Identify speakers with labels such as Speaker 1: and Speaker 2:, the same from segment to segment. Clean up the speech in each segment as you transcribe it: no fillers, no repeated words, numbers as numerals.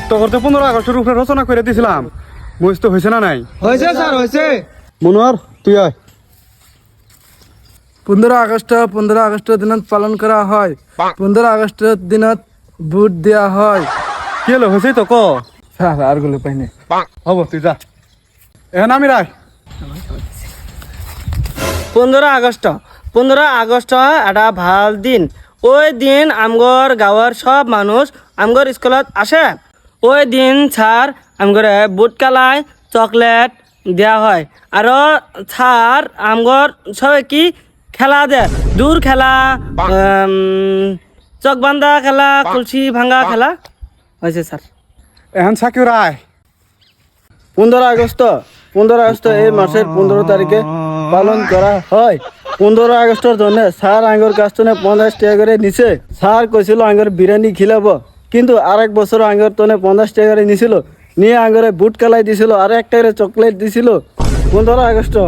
Speaker 1: তোর তো 15 আগস্টের উপরে রচনা করে দিছিলাম, বুঝ তো হয়েছে না নাই?
Speaker 2: হয়েছে স্যার হয়েছে।
Speaker 1: মনোয়ার তুই আয়।
Speaker 2: 15 আগস্টের দিনত পালন করা হয়। 15 আগস্টের দিনত ভোট দেওয়া হয়।
Speaker 1: কি হলো, হয়েছে তো ক?
Speaker 2: স্যার আর গুলো পাইনি।
Speaker 1: হব তুই যা, এখন আমি রাখ।
Speaker 3: 15 আগস্ট একটা ভাল দিন। ওই দিন আমগর গাঁৱৰ সব মানুষ আমগর স্কুলত আসে। ওই দিন স্যার আমগরে বুট কালাই চকলেট দেওয়া হয়। আর স্যার আমগর সবাই কি খেলা দেয়, দূর খেলা, চক বান্ধা খেলা, কলসি ভাঙা খেলা হয়েছে স্যার।
Speaker 1: এখন সাকিব রায়।
Speaker 3: 15 আগস্ট এই মাসের 15 তারিখে পালন করা হয়। 15 আগস্টের জন্য স্যার আঙ্গর কাছ থেকে 50 টাকা করে নিছে। স্যার কইছিল আঙ্গর বিরিয়ানি খিলাবো, কিন্তু আরেক বছর আঙ্গর তনে 50 টাকা করে নিছিল, নিয়ে আঙ্গরে বুট কালাই দিছিল আর একটা করে চকলেট দিছিল। 15 আগস্ট
Speaker 1: ও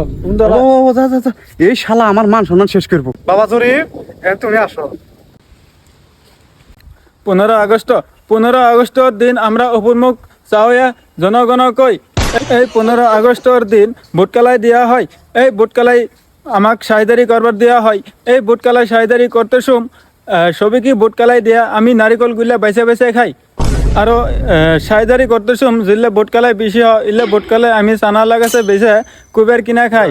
Speaker 1: যা যা যা, এই শালা আমার মান সম্মান শেষ করবো। বাবা জরিফ, এখন তুমি আসো।
Speaker 2: 15 আগস্টের দিন আমরা উপমুখ চাওয়া জনগণকৈ এই 15 আগস্টের দিন ভোটকালাই দেওয়া হয়। এই ভোটকালাই আমাক সাহিদারি করবার দেওয়া হয়। এই ভোটকালাই সাহিদারি করতে সবই কি ভোটকালাই দেয়া আমি নারিকল গুলা বেছে বেছে খাই। আর সাহিদারি করতে জিল্লে ভোটকালাই বেশি হয়, ইলে ভোটকালাই আমি চানা লাগাছে বেছে কুবের কিনা খাই।